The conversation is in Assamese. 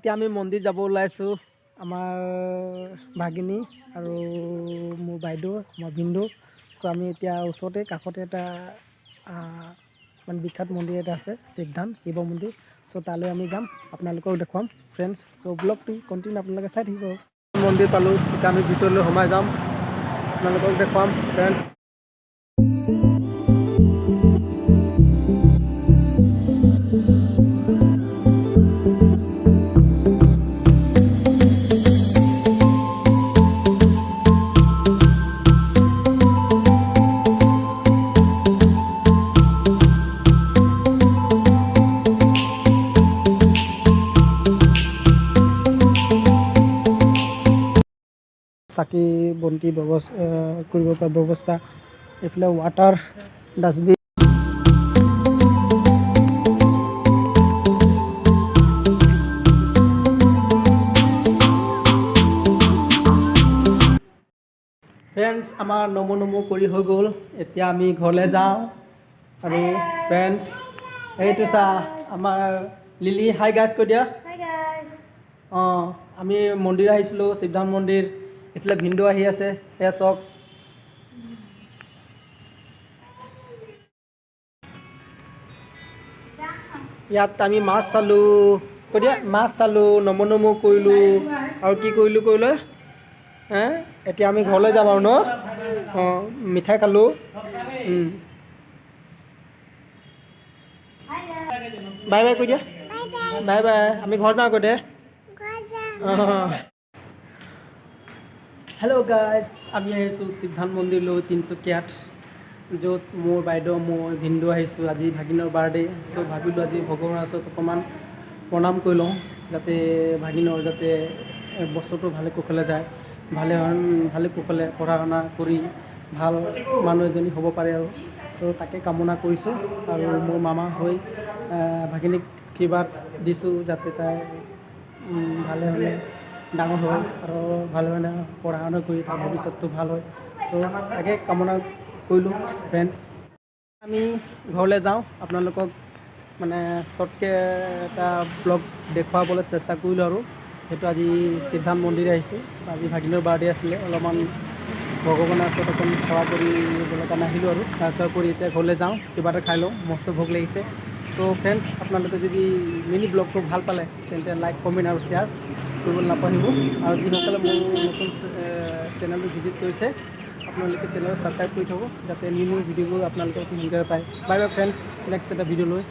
এতিয়া আমি মন্দিৰ যাব ওলাইছোঁ আমাৰ ভাগিনী আৰু মোৰ বাইদেউ মই ভিন্দু চ' আমি এতিয়া ওচৰতে কাষতে এটা মানে বিখ্যাত মন্দিৰ এটা আছে শিৱধাম শিৱ মন্দিৰ চ' তালৈ আমি যাম আপোনালোকক দেখুৱাম ফ্ৰেণ্ডছ চ' ব্লগটো কণ্টিনিউ আপোনালোকে চাই থাকিব মন্দিৰ পালোঁ এতিয়া আমি ভিতৰলৈ সোমাই যাম আপোনালোকক দেখুৱাম ফ্ৰেণ্ডছ চাকি বন্তি কৰিব পৰা ব্যৱস্থা এইফালে ৱাটাৰ ডাষ্টবিন ফ্ৰেণ্ডছ আমাৰ নমো কৰি হৈ গ'ল এতিয়া আমি ঘৰলৈ যাওঁ আৰু ফ্ৰেণ্ডছ এইটো চা আমাৰ লিলি হাই গাইজ কৈ দিয়া অঁ আমি মন্দিৰ আহিছিলোঁ শিৱধাম মন্দিৰ এইফালে ভিন্দু আহি আছে এয়া চাওক ইয়াত আমি মাছ চালোঁ কৈ দিয়া মাছ চালোঁ নমো কৰিলোঁ আৰু কি কৰিলোঁ কৈ লৈ এতিয়া আমি ঘৰলৈ যাম আৰু ন অঁ মিঠাই খালোঁ বাই বাই কৈ দিয়া বাই বাই আমি ঘৰ যাওঁ কৈ দে হেল্ল' গাইজ আমি আহিছোঁ শিৱধাম মন্দিৰলৈ তিনিচুকীয়াত য'ত মোৰ বাইদেউ মই ভিন্দু আহিছোঁ আজি ভাগিনৰ বাৰ্থডে চ' ভাবিলোঁ আজি ভগৱানৰ ওচৰত অকণমান প্ৰণাম কৰি লওঁ যাতে ভাগিনৰ যাতে বছৰটো ভালে কুশলে যায় ভালে কুশলে পঢ়া শুনা কৰি ভাল মানুহ এজনী হ'ব পাৰে আৰু চ' তাকে কামনা কৰিছোঁ আৰু মোৰ মামা হৈ ভাগিনীক আশীৰ্বাদ দিছোঁ যাতে তাই ভালে হ'লে ডাঙৰ হয় আৰু ভালে মানে পঢ়া শুনা কৰি তাৰ ভৱিষ্যতটো ভাল হয় চ' তাকে কামনা কৰিলোঁ ফ্ৰেণ্ডছ আমি ঘৰলৈ যাওঁ আপোনালোকক মানে শ্বৰ্টকৈ এটা ব্লগ দেখুৱাবলৈ চেষ্টা কৰিলোঁ আৰু সেইটো আজি শিৱধাম মন্দিৰ আহিছোঁ আজি ভাগিনৰ বাৰ্থডে আছিলে অলপমান ভগৱানৰ ওচৰত অকণ সেৱা কৰিবলৈ কাৰণে আহিলোঁ আৰু তাৰপিছত কৰি এতিয়া ঘৰলৈ যাওঁ কিবা এটা খাই লওঁ মস্ত ভোক লাগিছে চ' ফ্ৰেণ্ডছ আপোনালোকে যদি মিনি ব্লগটো ভাল পালে তেন্তে লাইক কমেণ্ট আৰু শ্বেয়াৰ কৰিবলৈ নাপাহৰিব আৰু যিসকলে মোৰ নতুন চেনেলটো ভিজিট কৰিছে আপোনালোকে চেনেলটো ছাবস্ক্ৰাইব কৰি থ'ব যাতে নিউ ভিডিঅ'বোৰ আপোনালোকে সোনকালে পায় বাই বাই ফ্ৰেণ্ডছ নেক্সট এটা ভিডিঅ' লৈ